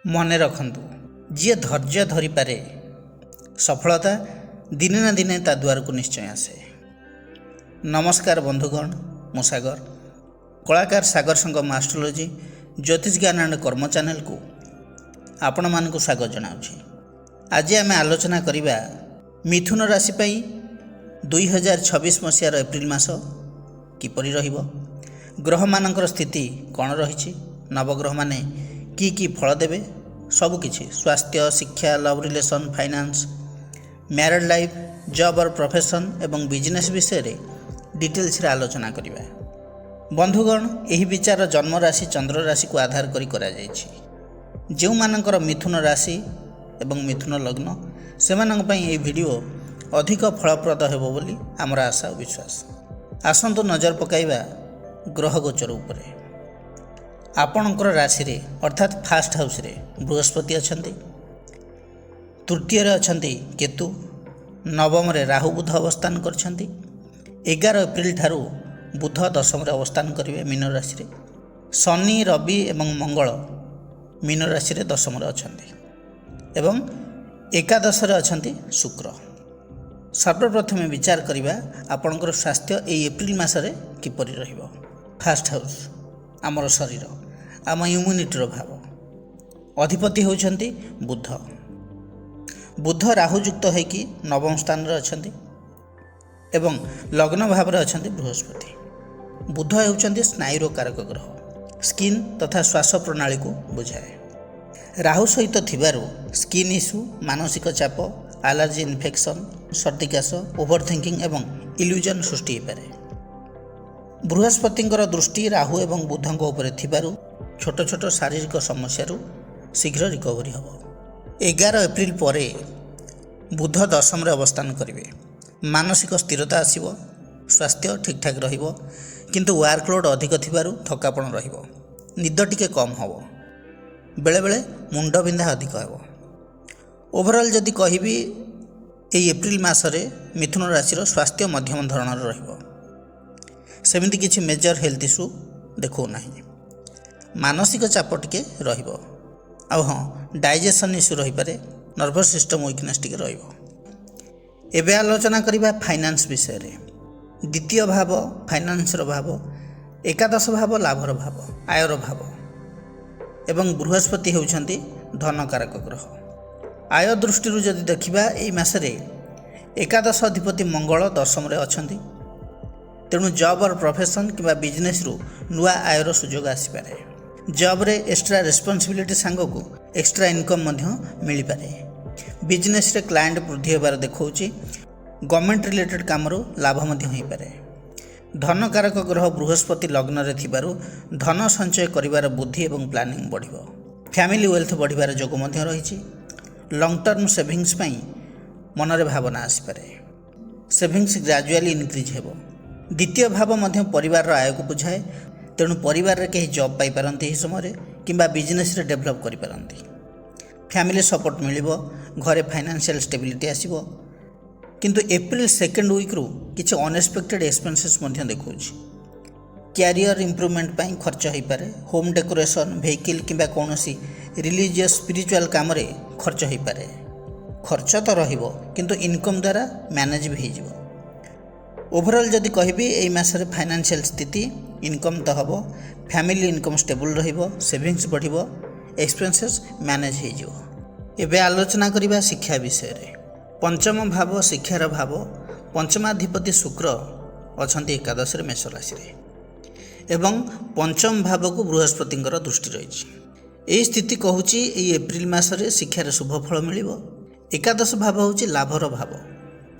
ମନେ ରଖନ୍ତୁ, ଯିଏ ଧୈର୍ଯ୍ୟ ଧରିପାରେ ସଫଳତା ଦିନେ ନା ଦିନେ ତା ଦୁଆରକୁ ନିଶ୍ଚୟ ଆସେ। ନମସ୍କାର ବନ୍ଧୁଗଣ, ମୁଁ ସାଗର, କଳାକାର ସାଗର ସଙ୍ଗମ ଆଷ୍ଟ୍ରୋଲୋଜି ଜ୍ୟୋତିଷ ଜ୍ଞାନ ଆଣ୍ଡ କର୍ମ ଚ୍ୟାନେଲକୁ ଆପଣମାନଙ୍କୁ ସ୍ୱାଗତ ଜଣାଉଛି। ଆଜି ଆମେ ଆଲୋଚନା କରିବା ମିଥୁନ ରାଶି ପାଇଁ 2026 ମସିହାର ଏପ୍ରିଲ ମାସ କିପରି ରହିବ, ଗ୍ରହମାନଙ୍କର ସ୍ଥିତି କ'ଣ ରହିଛି, ନବଗ୍ରହମାନେ କି ଫଳ ଦେବେ, ସବୁକିଛି ସ୍ୱାସ୍ଥ୍ୟ, ଶିକ୍ଷା, love relation, finance, married life, job or profession ଏବଂ ବିଜନେସ୍ ବିଷୟରେ ଡିଟେଲ୍ସରେ ଆଲୋଚନା କରିବା। ବନ୍ଧୁଗଣ, ଏହି ବିଚାର ଜନ୍ମ ରାଶି ଚନ୍ଦ୍ର ରାଶିକୁ ଆଧାର କରି କରାଯାଇଛି। ଯେଉଁମାନଙ୍କର ମିଥୁନ ରାଶି ଏବଂ ମିଥୁନ ଲଗ୍ନ, ସେମାନଙ୍କ ପାଇଁ ଏହି ଭିଡ଼ିଓ ଅଧିକ ଫଳପ୍ରଦ ହେବ ବୋଲି ଆମର ଆଶା ଓ ବିଶ୍ୱାସ। ଆସନ୍ତୁ ନଜର ପକାଇବା ଗ୍ରହ ଗୋଚର ଉପରେ। ଆପଣଙ୍କର ରାଶିରେ ଅର୍ଥାତ୍ ଫାର୍ଷ୍ଟ ହାଉସ୍ରେ ବୃହସ୍ପତି ଅଛନ୍ତି, ତୃତୀୟରେ ଅଛନ୍ତି କେତୁ, ନବମରେ ରାହୁ ବୁଧ ଅବସ୍ଥାନ କରିଛନ୍ତି। 11 ଏପ୍ରିଲ ଠାରୁ ବୁଧ ଦଶମରେ ଅବସ୍ଥାନ କରିବେ ମୀନ ରାଶିରେ। ଶନି, ରବି ଏବଂ ମଙ୍ଗଳ ମୀନ ରାଶିରେ ଦଶମରେ ଅଛନ୍ତି ଏବଂ ଏକାଦଶରେ ଅଛନ୍ତି ଶୁକ୍ର। ସର୍ବପ୍ରଥମେ ବିଚାର କରିବା ଆପଣଙ୍କର ସ୍ୱାସ୍ଥ୍ୟ ଏହି ଏପ୍ରିଲ ମାସରେ କିପରି ରହିବ। ଫାର୍ଷ୍ଟ ହାଉସ୍ ଆମର ଶରୀର, ଆମ ଇମ୍ୟୁନିଟିର ଭାବ। ଅଧିପତି ହେଉଛନ୍ତି ବୁଧ। ବୁଧ ରାହୁଯୁକ୍ତ ହୋଇକି ନବମ ସ୍ଥାନରେ ଅଛନ୍ତି ଏବଂ ଲଗ୍ନ ଭାବରେ ଅଛନ୍ତି ବୃହସ୍ପତି। ବୁଧ ହେଉଛନ୍ତି ସ୍ନାୟୁର କାରକ ଗ୍ରହ, ସ୍କିନ୍ ତଥା ଶ୍ୱାସ ପ୍ରଣାଳୀକୁ ବୁଝାଏ। ରାହୁ ସହିତ ଥିବାରୁ ସ୍କିନ୍ ଇସ୍ୟୁ, ମାନସିକ ଚାପ, ଆଲର୍ଜି, ଇନଫେକ୍ସନ୍, ସର୍ଦ୍ଦି କାଶ, ଓଭର ଥିଙ୍କିଂ ଏବଂ ଇଲ୍ୟୁଜନ୍ ସୃଷ୍ଟି ହୋଇପାରେ। ବୃହସ୍ପତିଙ୍କର ଦୃଷ୍ଟି ରାହୁ ଏବଂ ବୁଧଙ୍କ ଉପରେ ଥିବାରୁ ଛୋଟ ଛୋଟ ଶାରୀରିକ ସମସ୍ୟାରୁ ଶୀଘ୍ର ରିକଭରି ହେବ। 11 ଏପ୍ରିଲ ପରେ ବୁଧ ଦଶମରେ ଅବସ୍ଥାନ କରିବେ। ମାନସିକ ସ୍ଥିରତା ଆସିବ, ସ୍ୱାସ୍ଥ୍ୟ ଠିକ୍ଠାକ୍ ରହିବ, କିନ୍ତୁ ୱାର୍କଲୋଡ଼ ଅଧିକ ଥିବାରୁ ଥକାପଣ ରହିବ, ନିଦ ଟିକେ କମ୍ ହେବ, ବେଳେବେଳେ ମୁଣ୍ଡବିନ୍ଧା ଅଧିକ ହେବ। ଓଭରଅଲ୍ ଯଦି କହିବି, ଏହି ଏପ୍ରିଲ ମାସରେ ମିଥୁନ ରାଶିର ସ୍ୱାସ୍ଥ୍ୟ ମଧ୍ୟମ ଧରଣର ରହିବ। ସେମିତି କିଛି ମେଜର ହେଲ୍ଥ ଇସ୍ୟୁ ଦେଖାଉନାହିଁ। ମାନସିକ ଚାପ ଟିକେ ରହିବ, ଆଉ ଡାଇଜେସନ୍ ଇସ୍ୟୁ ରହିପାରେ, ନର୍ଭସ୍ ସିଷ୍ଟମ୍ ୱିକନେସ୍ ଟିକେ ରହିବ। ଏବେ ଆଲୋଚନା କରିବା ଫାଇନାନ୍ସ ବିଷୟରେ। ଦ୍ୱିତୀୟ ଭାବ ଫାଇନାନ୍ସର ଭାବ, ଏକାଦଶ ଭାବ ଲାଭର ଭାବ, ଆୟର ଭାବ ଏବଂ ବୃହସ୍ପତି ହେଉଛନ୍ତି ଧନକାରକ ଗ୍ରହ। ଆୟ ଦୃଷ୍ଟିରୁ ଯଦି ଦେଖିବା, ଏହି ମାସରେ ଏକାଦଶ ଅଧିପତି ମଙ୍ଗଳ ଦଶମରେ ଅଛନ୍ତି, ତେଣୁ ଜବ୍ ଅର୍ ପ୍ରଫେସନ୍ କିମ୍ବା ବିଜନେସ୍ରୁ ନୂଆ ଆୟର ସୁଯୋଗ ଆସିପାରେ। ଜବ୍ରେ ଏକ୍ସଟ୍ରା ରେସ୍ପନ୍ସିବିଲିଟି ସାଙ୍ଗକୁ ଏକ୍ସଟ୍ରା ଇନକମ୍ ମଧ୍ୟ ମିଳିପାରେ। ବିଜନେସ୍ରେ କ୍ଲାଏଣ୍ଟ ବୃଦ୍ଧି ହେବାର ଦେଖାଉଛି। ଗଭର୍ଣ୍ଣମେଣ୍ଟ ରିଲେଟେଡ୍ କାମରୁ ଲାଭ ମଧ୍ୟ ହୋଇପାରେ। ଧନକାରକ ଗ୍ରହ ବୃହସ୍ପତି ଲଗ୍ନରେ ଥିବାରୁ ଧନ ସଞ୍ଚୟ କରିବାର ବୁଦ୍ଧି ଏବଂ ପ୍ଲାନିଂ ବଢ଼ିବ। ଫ୍ୟାମିଲି ୱେଲ୍ଥ ବଢ଼ିବାର ଯୋଗ ମଧ୍ୟ ରହିଛି। ଲଙ୍ଗ୍ ଟର୍ମ ସେଭିଙ୍ଗସ୍ ପାଇଁ ମନରେ ଭାବନା ଆସିପାରେ। ସେଭିଙ୍ଗସ୍ ଗ୍ରାଜୁଆଲି ଇନକ୍ରିଜ୍ ହେବ। ଦ୍ୱିତୀୟ ଭାବ ମଧ୍ୟ ପରିବାରର ଆୟକୁ ବୁଝାଏ, ତେଣୁ ପରିବାରରେ କେହି ଜବ୍ ପାଇପାରନ୍ତି ଏହି ସମୟରେ କିମ୍ବା ବିଜନେସ୍ରେ ଡେଭଲପ୍ କରିପାରନ୍ତି। ଫ୍ୟାମିଲି ସପୋର୍ଟ ମିଳିବ, ଘରେ ଫାଇନାନ୍ସିଆଲ ଷ୍ଟେବିଲିଟି ଆସିବ। କିନ୍ତୁ ଏପ୍ରିଲ ସେକେଣ୍ଡ ୱିକ୍ରୁ କିଛି ଅନଏକ୍ସପେକ୍ଟେଡ୍ ଏକ୍ସପେନ୍ସେସ୍ ମଧ୍ୟ ଦେଖାଉଛି। କ୍ୟାରିୟର ଇମ୍ପ୍ରୁଭମେଣ୍ଟ ପାଇଁ ଖର୍ଚ୍ଚ ହୋଇପାରେ। ହୋମ୍ ଡେକୋରେସନ୍, ଭେହିକିଲ୍ କିମ୍ବା କୌଣସି ରିଲିଜିୟସ୍ ସ୍ପିରିଚୁଆଲ୍ କାମରେ ଖର୍ଚ୍ଚ ହୋଇପାରେ। ଖର୍ଚ୍ଚ ତ ରହିବ, କିନ୍ତୁ ଇନକମ୍ ଦ୍ୱାରା ମ୍ୟାନେଜ୍ ବି ହୋଇଯିବ। ଓଭରଅଲ୍ ଯଦି କହିବି, ଏହି ମାସରେ ଫାଇନାନ୍ସିଆଲ ସ୍ଥିତି, ଇନକମ୍ ତ ହେବ, ଫ୍ୟାମିଲି ଇନକମ୍ ଷ୍ଟେବୁଲ୍ ରହିବ, ସେଭିଙ୍ଗସ୍ ବଢ଼ିବ, ଏକ୍ସପେନ୍ସେସ୍ ମ୍ୟାନେଜ୍ ହୋଇଯିବ। ଏବେ ଆଲୋଚନା କରିବା ଶିକ୍ଷା ବିଷୟରେ। ପଞ୍ଚମ ଭାବ ଶିକ୍ଷାର ଭାବ, ପଞ୍ଚମାଧିପତି ଶୁକ୍ର ଅଛନ୍ତି ଏକାଦଶରେ ମେଷ ରାଶିରେ ଏବଂ ପଞ୍ଚମ ଭାବକୁ ବୃହସ୍ପତିଙ୍କର ଦୃଷ୍ଟି ରହିଛି। ଏହି ସ୍ଥିତି କହୁଛି ଏହି ଏପ୍ରିଲ ମାସରେ ଶିକ୍ଷାରେ ଶୁଭ ଫଳ ମିଳିବ। ଏକାଦଶ ଭାବ ହେଉଛି ଲାଭର ଭାବ,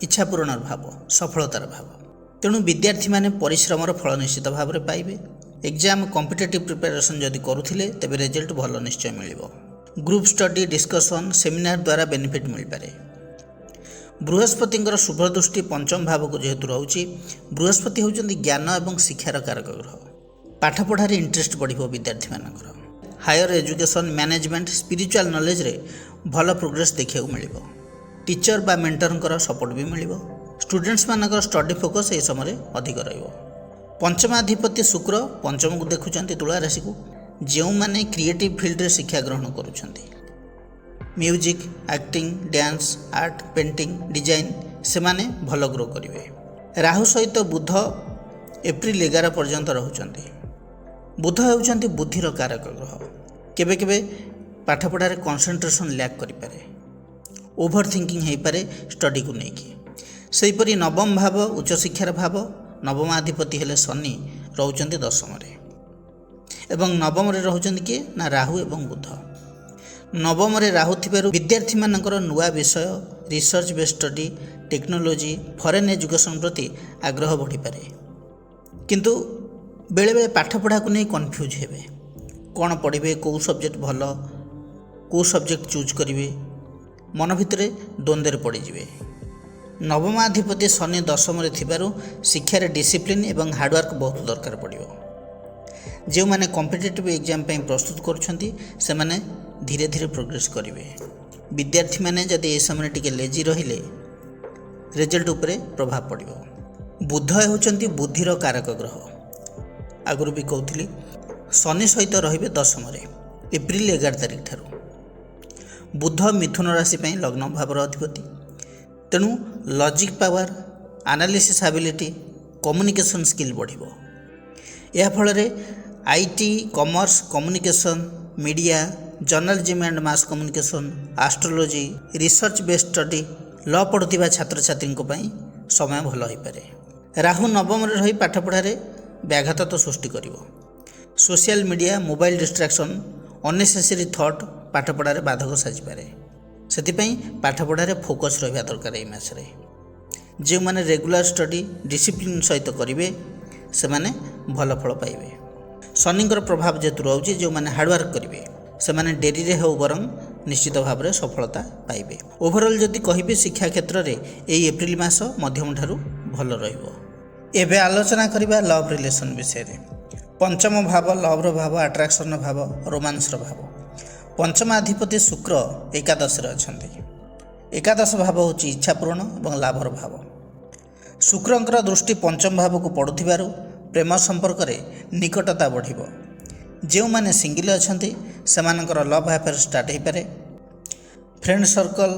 ଇଚ୍ଛା ପୂରଣର ଭାବ, ସଫଳତାର ଭାବ। ତେଣୁ ବିଦ୍ୟାର୍ଥୀମାନେ ପରିଶ୍ରମର ଫଳ ନିଶ୍ଚିତ ଭାବରେ ପାଇବେ। ଏକ୍ଜାମ୍, କମ୍ପିଟେଟିଭ୍ ପ୍ରିପାରେସନ୍ ଯଦି କରୁଥିଲେ, ତେବେ ରେଜଲ୍ଟ ଭଲ ନିଶ୍ଚୟ ମିଳିବ। ଗ୍ରୁପ୍ ଷ୍ଟଡି, ଡିସ୍କସନ୍, ସେମିନାର ଦ୍ୱାରା ବେନିଫିଟ୍ ମିଳିପାରେ। ବୃହସ୍ପତିଙ୍କର ଶୁଭ ଦୃଷ୍ଟି ପଞ୍ଚମ ଭାବକୁ ଯେହେତୁ ରହୁଛି, ବୃହସ୍ପତି ହେଉଛନ୍ତି ଜ୍ଞାନ ଏବଂ ଶିକ୍ଷାର କାରକ ଗ୍ରହ। ପାଠପଢ଼ାରେ ଇଣ୍ଟରେଷ୍ଟ ବଢ଼ିବ ବିଦ୍ୟାର୍ଥୀମାନଙ୍କର। ହାୟର ଏଜୁକେସନ୍, ମ୍ୟାନେଜମେଣ୍ଟ, ସ୍ପିରିଚୁଆଲ୍ ନଲେଜରେ ଭଲ ପ୍ରୋଗ୍ରେସ୍ ଦେଖିବାକୁ ମିଳିବ। ଟିଚର ବା ମେଣ୍ଟରଙ୍କର ସପୋର୍ଟ ବି ମିଳିବ। ଷ୍ଟୁଡେଣ୍ଟସ୍ ମାନଙ୍କର ଷ୍ଟଡି ଫୋକସ୍ ଏହି ସମୟରେ ଅଧିକ ରହିବ। पंचमाधिपति शुक्र पंचम को देखुं तुला राशि को ଯେଉଁମାନେ କ୍ରିଏଟିଭ୍ ଫିଲ୍ଡରେ ଶିକ୍ଷା ଗ୍ରହଣ କରୁଛନ୍ତି, music, acting, dance, art, painting, design, ସେମାନେ ଭଲ ଗ୍ରୋ କରିବେ। ରାହୁ ସହିତ ବୁଧ ଏପ୍ରିଲ 11 ପର୍ଯ୍ୟନ୍ତ ରହୁଛନ୍ତି। ବୁଧ ହେଉଛନ୍ତି ବୁଦ୍ଧିର କାରକ ଗ୍ରହ। କେବେ କେବେ ପାଠପଢ଼ାରେ କନସେନ୍ଟ୍ରେସନ୍ ଲ୍ୟାକ୍ କରିପାରେ, ଓଭର ଥିଙ୍କିଂ ହୋଇପାରେ ଷ୍ଟଡ଼ିକୁ ନେଇକି। ସେହିପରି ନବମ ଭାବ ଉଚ୍ଚଶିକ୍ଷାର ଭାବ, ନବମାଧିପତି ହେଲେ ଶନି ରହୁଛନ୍ତି ଦଶମରେ ଏବଂ ନବମରେ ରହୁଛନ୍ତି କିଏ ନା ରାହୁ ଏବଂ ବୁଧ। ନବମରେ ରାହୁ ଥିବାରୁ ବିଦ୍ୟାର୍ଥୀମାନଙ୍କର ନୂଆ ବିଷୟ, research based study, technology, foreign education ପ୍ରତି ଆଗ୍ରହ ବଢ଼ିପାରେ। କିନ୍ତୁ ବେଳେବେଳେ ପାଠପଢ଼ାକୁ ନେଇ କନଫ୍ୟୁଜ୍ ହେବେ, କ'ଣ ପଢ଼ିବେ, କେଉଁ ସବଜେକ୍ଟ ଭଲ, କେଉଁ ସବଜେକ୍ଟ ଚୁଜ୍ କରିବେ, ମନ ଭିତରେ ଦ୍ୱନ୍ଦ୍ୱରେ ପଡ଼ିଯିବେ। ନବମାଧିପତି ଶନି ଦଶମରେ ଥିବାରୁ ଶିକ୍ଷାରେ ଡିସିପ୍ଲିନ୍ ଏବଂ ହାର୍ଡ଼ୱାର୍କ ବହୁତ ଦରକାର ପଡ଼ିବ। ଯେଉଁମାନେ କମ୍ପିଟେଟିଭ୍ ଏକ୍ଜାମ୍ ପାଇଁ ପ୍ରସ୍ତୁତ କରୁଛନ୍ତି ସେମାନେ ଧୀରେ ଧୀରେ ପ୍ରୋଗ୍ରେସ୍ କରିବେ। ବିଦ୍ୟାର୍ଥୀମାନେ ଯଦି ଏ ସମୟରେ ଟିକେ ଲେଜି ରହିଲେ ରେଜଲ୍ଟ ଉପରେ ପ୍ରଭାବ ପଡ଼ିବ। ବୁଧ ହେଉଛନ୍ତି ବୁଦ୍ଧିର କାରକ ଗ୍ରହ। ଆଗରୁ ବି କହୁଥିଲି, ଶନି ସହିତ ରହିବେ ଦଶମରେ ଏପ୍ରିଲ 11 ତାରିଖ ଠାରୁ। ବୁଧ ମିଥୁନ ରାଶି ପାଇଁ ଲଗ୍ନ ଭାବର ଅଧିପତି। ତେଣୁ logic power, analysis ability, communication skill ବଢ଼ିବ। ଏହାଫଳରେ IT, commerce, communication, media, journalism and mass communication, astrology, research based study, law ପଢ଼ୁଥିବା ଛାତ୍ରଛାତ୍ରୀଙ୍କ ପାଇଁ ସମୟ ଭଲ ହୋଇପାରେ। ରାହୁ ନବମରେ ରହି ପାଠପଢ଼ାରେ ବ୍ୟାଘାତ ତ ସୃଷ୍ଟି କରିବ। Social media, mobile distraction, unnecessary thought ପାଠପଢ଼ାରେ ବାଧକ ସାଜିପାରେ। ସେଥିପାଇଁ ପାଠପଢ଼ାରେ ଫୋକସ୍ ରହିବା ଦରକାର। ଏହି ମାସରେ ଯେଉଁମାନେ ରେଗୁଲାର ଷ୍ଟଡି ଡିସିପ୍ଲିନ୍ ସହିତ କରିବେ ସେମାନେ ଭଲ ଫଳ ପାଇବେ। ଶନିଙ୍କର ପ୍ରଭାବ ଯେହେତୁ ରହୁଛି, ଯେଉଁମାନେ ହାର୍ଡ଼ୱାର୍କ କରିବେ ସେମାନେ ଡେରିରେ ହେଉ ବରଂ ନିଶ୍ଚିତ ଭାବରେ ସଫଳତା ପାଇବେ। ଓଭରଅଲ୍ ଯଦି କହିବେ ଶିକ୍ଷା କ୍ଷେତ୍ରରେ ଏହି ଏପ୍ରିଲ ମାସ ମଧ୍ୟମ ଠାରୁ ଭଲ ରହିବ। ଏବେ ଆଲୋଚନା କରିବା ଲଭ୍ ରିଲେସନ୍ ବିଷୟରେ। ପଞ୍ଚମ ଭାବ ଲଭ୍ର ଭାବ, ଆଟ୍ରାକ୍ସନ୍ର ଭାବ, ରୋମାନ୍ସର ଭାବ। ପଞ୍ଚମାଧିପତି ଶୁକ୍ର ଏକାଦଶରେ ଅଛନ୍ତି। ଏକାଦଶ ଭାବ ହେଉଛି ଇଚ୍ଛା ପୂରଣ ଏବଂ ଲାଭର ଭାବ। ଶୁକ୍ରଙ୍କର ଦୃଷ୍ଟି ପଞ୍ଚମ ଭାବକୁ ପଡ଼ୁଥିବାରୁ ପ୍ରେମ ସମ୍ପର୍କରେ ନିକଟତା ବଢ଼ିବ। ଯେଉଁମାନେ ସିଙ୍ଗିଲ୍ ଅଛନ୍ତି ସେମାନଙ୍କର ଲଭ୍ ଆଫେୟାର ଷ୍ଟାର୍ଟ ହୋଇପାରେ। Friend circle,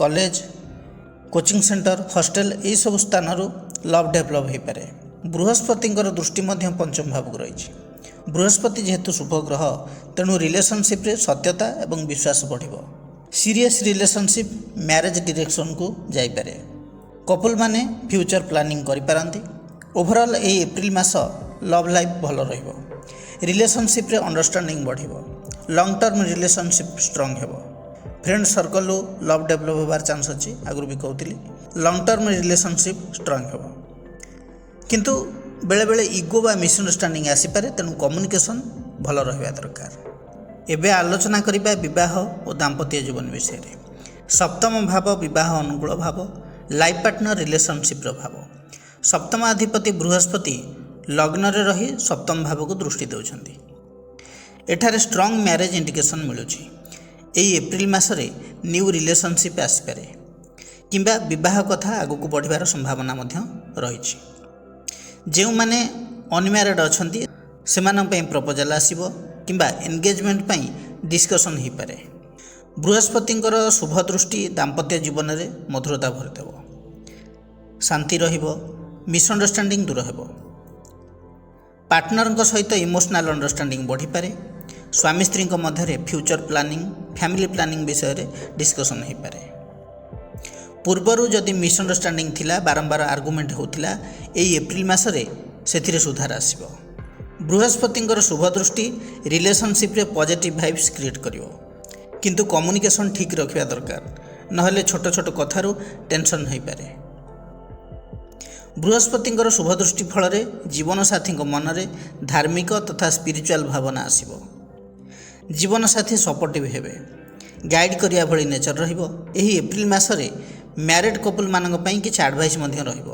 college, coaching centre, hostel ଏହିସବୁ ସ୍ଥାନରୁ ଲଭ୍ ଡେଭଲପ୍ ହୋଇପାରେ। ବୃହସ୍ପତିଙ୍କର ଦୃଷ୍ଟି ମଧ୍ୟ ପଞ୍ଚମ ଭାବକୁ ରହିଛି। ବୃହସ୍ପତି ଯେହେତୁ ଶୁଭ ଗ୍ରହ, ତେଣୁ ରିଲେସନସିପ୍ରେ ସତ୍ୟତା ଏବଂ ବିଶ୍ୱାସ ବଢ଼ିବ। ସିରିୟସ୍ ରିଲେସନସିପ୍ ମ୍ୟାରେଜ୍ ଡିରେକ୍ସନକୁ ଯାଇପାରେ। କପୁଲମାନେ ଫ୍ୟୁଚର ପ୍ଲାନିଂ କରିପାରନ୍ତି। ଓଭରଅଲ୍ ଏହି ଏପ୍ରିଲ ମାସ ଲଭ୍ ଲାଇଫ୍ ଭଲ ରହିବ। ରିଲେସନସିପ୍ରେ ଅଣ୍ଡରଷ୍ଟାଣ୍ଡିଂ ବଢ଼ିବ। ଲଙ୍ଗ୍ ଟର୍ମ ରିଲେସନସିପ୍ ଷ୍ଟ୍ରଙ୍ଗ ହେବ। ଫ୍ରେଣ୍ଡ ସର୍କଲରୁ ଲଭ୍ ଡେଭଲପ୍ ହେବାର ଚାନ୍ସ ଅଛି। ଆଗରୁ ବି କହୁଥିଲି, ଲଙ୍ଗ୍ ଟର୍ମ ରିଲେସନସିପ୍ ଷ୍ଟ୍ରଙ୍ଗ ହେବ। କିନ୍ତୁ ବେଳେବେଳେ ଇଗୋ ବା ମିସ୍ଅଣ୍ଡରଷ୍ଟାଣ୍ଡିଂ ଆସିପାରେ, ତେଣୁ କମ୍ୟୁନିକେସନ୍ ଭଲ ରହିବା ଦରକାର। ଏବେ ଆଲୋଚନା କରିବା ବିବାହ ଓ ଦାମ୍ପତ୍ୟ ଜୀବନ ବିଷୟରେ। ସପ୍ତମ ଭାବ ବିବାହ ଅନୁକୂଳ ଭାବ, ଲାଇଫ୍ ପାର୍ଟନର ରିଲେସନସିପ୍ର ଭାବ। ସପ୍ତମାଧିପତି ବୃହସ୍ପତି ଲଗ୍ନରେ ରହି ସପ୍ତମ ଭାବକୁ ଦୃଷ୍ଟି ଦେଉଛନ୍ତି। ଏଠାରେ ଷ୍ଟ୍ରଙ୍ଗ ମ୍ୟାରେଜ୍ ଇଣ୍ଡିକେସନ୍ ମିଳୁଛି। ଏହି ଏପ୍ରିଲ ମାସରେ ନ୍ୟୁ ରିଲେସନସିପ୍ ଆସିପାରେ କିମ୍ବା ବିବାହ କଥା ଆଗକୁ ବଢ଼ିବାର ସମ୍ଭାବନା ମଧ୍ୟ ରହିଛି। ଯେଉଁମାନେ ଅନମ୍ୟାରେଡ୍ ଅଛନ୍ତି ସେମାନଙ୍କ ପାଇଁ ପ୍ରପୋଜାଲ୍ ଆସିବ କିମ୍ବା ଏନଗେଜମେଣ୍ଟ ପାଇଁ ଡିସ୍କସନ୍ ହୋଇପାରେ। ବୃହସ୍ପତିଙ୍କର ଶୁଭ ଦୃଷ୍ଟି ଦାମ୍ପତ୍ୟ ଜୀବନରେ ମଧୁରତା ଭରିଦେବ। ଶାନ୍ତି ରହିବ, ମିସ୍ଅଣ୍ଡରଷ୍ଟାଣ୍ଡିଂ ଦୂର ହେବ। ପାର୍ଟନରଙ୍କ ସହିତ ଇମୋସନାଲ୍ ଅଣ୍ଡରଷ୍ଟାଣ୍ଡିଂ ବଢ଼ିପାରେ। ସ୍ୱାମୀ ସ୍ତ୍ରୀଙ୍କ ମଧ୍ୟରେ ଫ୍ୟୁଚର ପ୍ଲାନିଂ, ଫ୍ୟାମିଲି ପ୍ଲାନିଂ ବିଷୟରେ ଡିସ୍କସନ୍ ହୋଇପାରେ। ପୂର୍ବରୁ ଯଦି ମିସ୍ଅଣ୍ଡରଷ୍ଟାଣ୍ଡିଂ ଥିଲା, ବାରମ୍ବାର ଆର୍ଗୁମେଣ୍ଟ ହେଉଥିଲା, ଏହି ଏପ୍ରିଲ ମାସରେ ସେଥିରେ ସୁଧାର ଆସିବ। ବୃହସ୍ପତିଙ୍କର ଶୁଭ ଦୃଷ୍ଟି ରିଲେସନସିପ୍ରେ ପଜିଟିଭ୍ ଭାଇବ୍ସ କ୍ରିଏଟ୍ କରିବ। କିନ୍ତୁ କମ୍ୟୁନିକେସନ୍ ଠିକ୍ ରଖିବା ଦରକାର, ନହେଲେ ଛୋଟ ଛୋଟ କଥାରୁ ଟେନସନ୍ ହୋଇପାରେ। ବୃହସ୍ପତିଙ୍କର ଶୁଭ ଦୃଷ୍ଟି ଫଳରେ ଜୀବନସାଥୀଙ୍କ ମନରେ ଧାର୍ମିକ ତଥା ସ୍ପିରିଚୁଆଲ ଭାବନା ଆସିବ। ଜୀବନସାଥୀ ସପୋର୍ଟିଭ୍ ହେବେ, ଗାଇଡ଼ କରିବା ଭଳି ନେଚର ରହିବ। ଏହି ଏପ୍ରିଲ ମାସରେ ମ୍ୟାରେଡ୍ କପୁଲମାନଙ୍କ ପାଇଁ କିଛି ଆଡ଼ଭାଇସ୍ ମଧ୍ୟ ରହିବ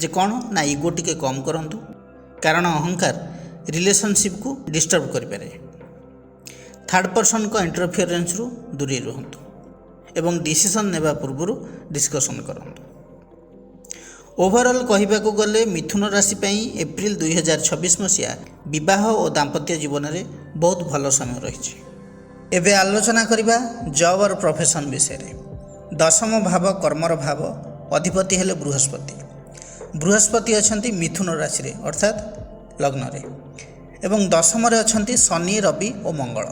ଯେ କ'ଣ ନା ଇଗୋ ଟିକେ କମ୍ କରନ୍ତୁ, କାରଣ ଅହଙ୍କାର ରିଲେସନସିପ୍କୁ ଡିଷ୍ଟର୍ବ କରିପାରେ। ଥାର୍ଡ଼ ପର୍ସନଙ୍କ ଇଣ୍ଟରଫିୟରେନ୍ସରୁ ଦୂରେଇ ରୁହନ୍ତୁ ଏବଂ ଡିସିସନ୍ ନେବା ପୂର୍ବରୁ ଡିସ୍କସନ୍ କରନ୍ତୁ। ओभरऑल कहवाकू गले मिथुन राशि एप्रिल 2026 मसीहा विवाह और दाम्पत्य जीवन में बहुत भल समय रही। एबे आलोचना करबा जॉब और प्रोफेशन विषय। दशम भाव कर्मर भाव अधिपति हेले बृहस्पति। बृहस्पति अछंती मिथुन राशि रे अर्थात लग्न रे एवं दशम रे अछंती शनि रवि और मंगल।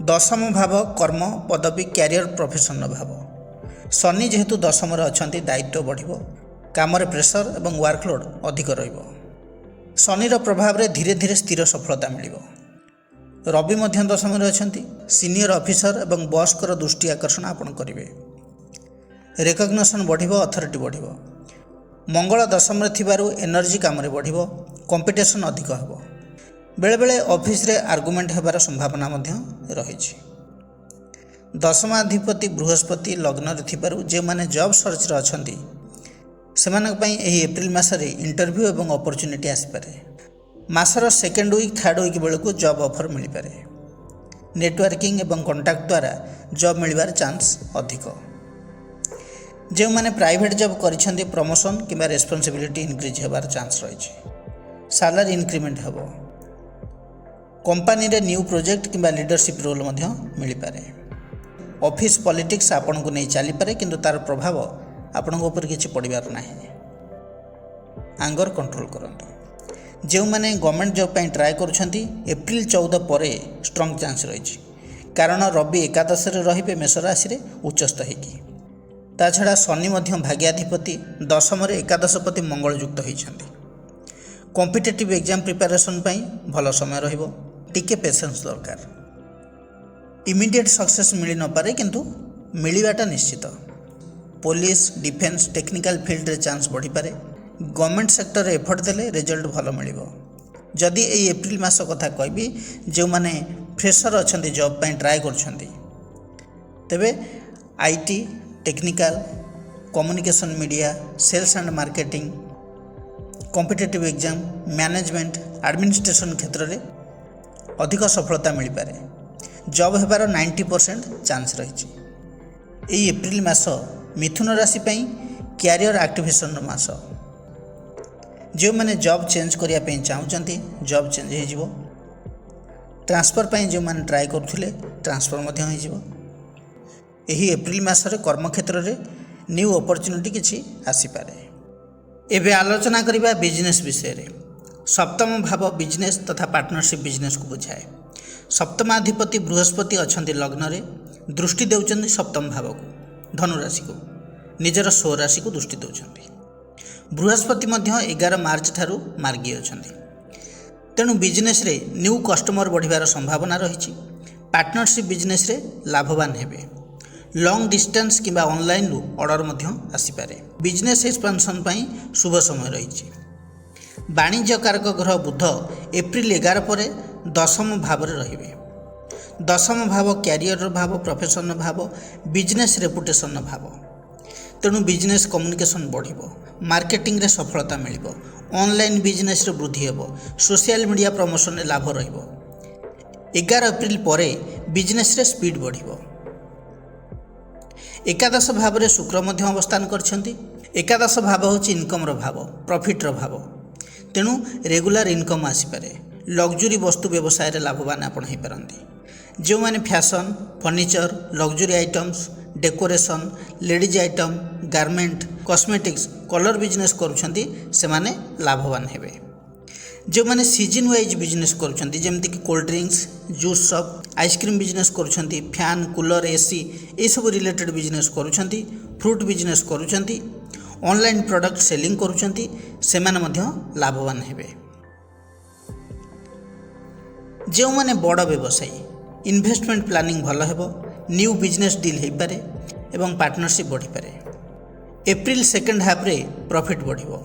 दशम भाव कर्म पदवी कैरियर प्रोफेशन भाव। शनि जेहेतु दशम रे अछंती दायित्व बढ़िबो, काम रे प्रेशर एवं वर्कलोड अधिक रहिबो। शनि रो प्रभाव रे धीरे धीरे स्थिर सफलता मिलिबो। रवि मध्य दशम रे अछंती सीनियर ऑफिसर एवं बॉस कर दृष्टि आकर्षण आपण करिवे। Recognition बढ़िबो, authority बढ़िबो। मंगल दशम रे थिबारु एनर्जी काम रे बढ़िबो, कंपटीशन अधिक हेबो। बेले बेले ऑफिस रे आर्गुमेंट हेबार संभावना मध्य रहिछि। दशमाधिपति बृहस्पति लग्न रे थिबारु जे माने जॉब सर्च रे अछंती सेमानक पई एही एप्रिल मास रे इंटरव्यू एवं अपॉर्चुनिटी आसी पारे। मासर सेकेंड वीक थर्ड वीक बेलू जॉब ऑफर मिल पारे। नेटवर्किंग एवं कॉन्टैक्ट द्वारा जॉब मिलबार चांस अधिक। जो माने प्राइवेट जॉब करिसेंती प्रमोशन किंबा रेस्पॉन्सिबिलिटी इंक्रीज हेबार चांस रही। सैलरी इंक्रीमेंट हेबो। कंपनी रे न्यू प्रोजेक्ट किंबा लीडरशिप रोल मध्य मिल पारे। ऑफिस पॉलिटिक्स आपन को नहीं चली पारे किंतु तार प्रभाव आपन को ऊपर किछि पड़िबार नाही। एंगर कंट्रोल करंतु। जो माने गवर्नमेंट जॉब पई ट्राई करूछंती एप्रिल 14 परे स्ट्रांग चांस रही। कारण रवि एकादश रे रहिबे मेष राशि रे उच्चस्थ हेकी। ता छड़ा शनि मध्य भाग्याधिपति दशम रे एकादशपति मंगल युक्त होइछंती। कॉम्पिटिटिव एग्जाम प्रिपरेशन पई भल समय रहिबो। टिके पेशेंस दरकार। इमीडिएट सक्सेस मिली न पारे किंतु मिलिबाटा निश्चित। पुलिस डिफेन्स टेक्निकल फील्ड रे चांस बढ़ी पारे। गवर्नमेंट सेक्टर रे एफर्ट देले रिजल्ट भल मिलिबो। जदि एई एप्रिल मास कथा कहबी जो माने फ्रेशर अछंती जॉब पई ट्राई करछंती तेबे IT technical communication media sales and marketing competitive exam management administration क्षेत्र में अधिक सफलता मिल पारे। जॉब हेबार 90% चांस रही। यही एप्रिल मास मिथुन राशि कैरियर एक्टिवेशन मास। जो मैंने जॉब चेंज करने चाहते जॉब चेंज हो। ट्रांसफर पर जो मैंने ट्राई करुले ट्रांसफर यही एप्रिल मासरे कर्म क्षेत्र में न्यू अपॉर्चुनिटी किसी आसीपारे। एबे आलोचना करिबा बिजनेस विषय रे। सप्तम भाव बिजनेस तथा पार्टनरशिप बिजनेस को बुझाए। सप्तमाधिपति बृहस्पति अछंती लग्न रे दृष्टि देउचंती सप्तम भाव को धनु राशि को निजर स्व राशि को दृष्टि देउचंती। बृहस्पति मध्य 11 मार्च ठारू मार्गी अछंती। तेणु बिजनेस रे न्यू कस्टमर बढ़िबार संभावना रही। पार्टनरशिप बिजनेस रे लाभवान हेबे। लॉन्ग डिस्टेंस किंबा ऑनलाइन रु ऑर्डर मध्य आसीपारे। बिजनेस एक्सपेंशन पई शुभ समय रही। वाणिज्य कारक ग्रह बुध एप्रिल 11 परे दशम भाव रे रहिबे। दशम भाव कैरियर भाव प्रोफेशन भाव बिजनेस रेपुटेशन भाव। तेणु बिजनेस कम्युनिकेशन बढ़िबो। मार्केटिंग रे सफलता मिलिबो। ऑनलाइन बिजनेस रे वृद्धि हेबो। सोशल मीडिया प्रमोशन रे लाभ रहिबो। 11 एप्रिल परे बिजनेस रे स्पीड बढ़िबो। एकादश भाव रे शुक्र मध्य अवस्थान करछंती। एकादश भाव होची इनकम रो भाव प्रॉफिट रो भाव। तेणु रेगुलर इनकम आसीपारे। लग्जरी वस्तु व्यवसाय रे लाभवान आपण होई पारंती। जो माने fashion furniture luxury items decoration ladies item garment cosmetics colour business करूछंती से माने लाभवान हेबे। जो माने सीजन वाइज बिजनेस करूछंती जेमति कि cold drinks juice shop ice cream business करूछंती फैन कूलर एसी ए सब रिलेटेड बिजनेस करूछंती फ्रूट बिजनेस करूछंती ऑनलाइन प्रोडक्ट सेलिंग करूछंती से माने मध्य लाभवान हेबे। जो माने बड़ व्यवसायी इन्वेस्टमेंट प्लानिंग भल हेबो। न्यू बिजनेस डील हो पारे एवं पार्टनरशिप बढ़ी पारे। एप्रिल सेकेंड हाफ रे प्रॉफिट बढ़िबो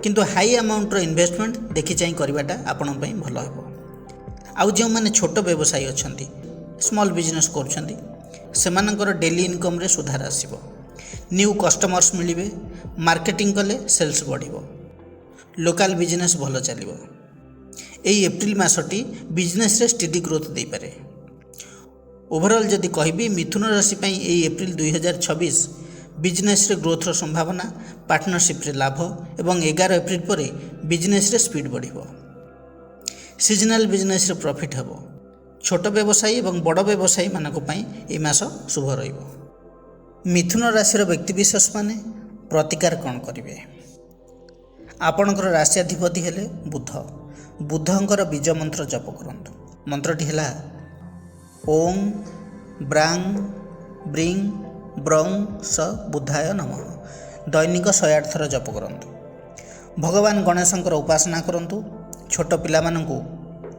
किंतु हाई अमाउंट रो इन्वेस्टमेंट देखि चाहि करबाटा आपण पई भल हेबो। आउ जो माने छोट व्यवसायी अछंती स्मॉल बिजनेस करूछंती सेमानकर डेली इनकम रे सुधार आसीबो। न्यू कस्टमर्स मिलिबे। मार्केटिंग कले सेल्स बढ़िबो। लोकल बिजनेस भल चलिबो। एई एप्रिल मासटी बिजनेस रे स्टेडी ग्रोथ दे पारे। ओवरऑल जदि कहबी मिथुन राशि पई एई एप्रिल 2026 ବିଜନେସ୍ରେ ଗ୍ରୋଥର ସମ୍ଭାବନା, ପାର୍ଟନରସିପ୍ରେ ଲାଭ ଏବଂ 11 ଏପ୍ରିଲ ପରେ ବିଜନେସ୍ରେ ସ୍ପିଡ୍ ବଢ଼ିବ। ସିଜନାଲ୍ ବିଜନେସ୍ରେ ପ୍ରଫିଟ୍ ହେବ। ଛୋଟ ବ୍ୟବସାୟୀ ଏବଂ ବଡ଼ ବ୍ୟବସାୟୀମାନଙ୍କ ପାଇଁ ଏହି ମାସ ଶୁଭ ରହିବ। ମିଥୁନ ରାଶିର ବ୍ୟକ୍ତିବିଶେଷମାନେ ପ୍ରତିକାର କ'ଣ କରିବେ? ଆପଣଙ୍କର ରାଶିଆଧିପତି ହେଲେ ବୁଧ। ବୁଧଙ୍କର ବୀଜ ମନ୍ତ୍ର ଜପ କରନ୍ତୁ। ମନ୍ତ୍ରଟି ହେଲା ଓଂ ବ୍ରାଂ ବ୍ରିଂ ବ୍ରଂ ସ ବୁଧାୟ ନମଃ। ଦୈନିକ 108 ଥର ଜପ କରନ୍ତୁ। ଭଗବାନ ଗଣେଶଙ୍କର ଉପାସନା କରନ୍ତୁ। ଛୋଟ ପିଲାମାନଙ୍କୁ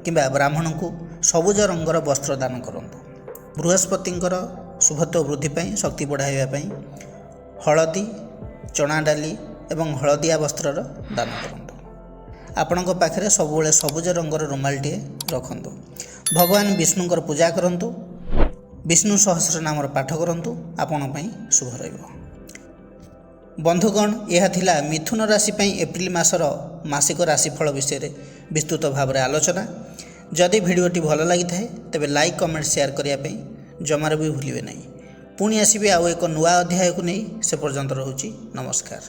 କିମ୍ବା ବ୍ରାହ୍ମଣଙ୍କୁ ସବୁଜ ରଙ୍ଗର ବସ୍ତ୍ର ଦାନ କରନ୍ତୁ। ବୃହସ୍ପତିଙ୍କର ଶୁଭତ୍ୱ ବୃଦ୍ଧି ପାଇଁ, ଶକ୍ତି ବଢ଼ାଇବା ପାଇଁ ହଳଦୀ, ଚଣା ଡାଲି ଏବଂ ହଳଦିଆ ବସ୍ତ୍ରର ଦାନ କରନ୍ତୁ। ଆପଣଙ୍କ ପାଖରେ ସବୁବେଳେ ସବୁଜ ରଙ୍ଗର ରୁମାଲଟିଏ ରଖନ୍ତୁ। ଭଗବାନ ବିଷ୍ଣୁଙ୍କର ପୂଜା କରନ୍ତୁ। ବିଷ୍ଣୁ ସହସ୍ର ନାମର ପାଠ କରନ୍ତୁ। ଆପଣଙ୍କ ପାଇଁ ଶୁଭ ରହିବ। ବନ୍ଧୁଗଣ, ଏହା ଥିଲା ମିଥୁନ ରାଶି ପାଇଁ ଏପ୍ରିଲ ମାସର ମାସିକ ରାଶିଫଳ ବିଷୟରେ ବିସ୍ତୃତ ଭାବରେ ଆଲୋଚନା। ଯଦି ଭିଡ଼ିଓଟି ଭଲ ଲାଗିଥାଏ ତେବେ ଲାଇକ୍, କମେଣ୍ଟ, ସେୟାର କରିବା ପାଇଁ ଜମାରୁ ବି ଭୁଲିବେ ନାହିଁ। ପୁଣି ଆସିବେ ଆଉ ଏକ ନୂଆ ଅଧ୍ୟାୟକୁ ନେଇ। ସେ ପର୍ଯ୍ୟନ୍ତ ରହୁଛି ନମସ୍କାର।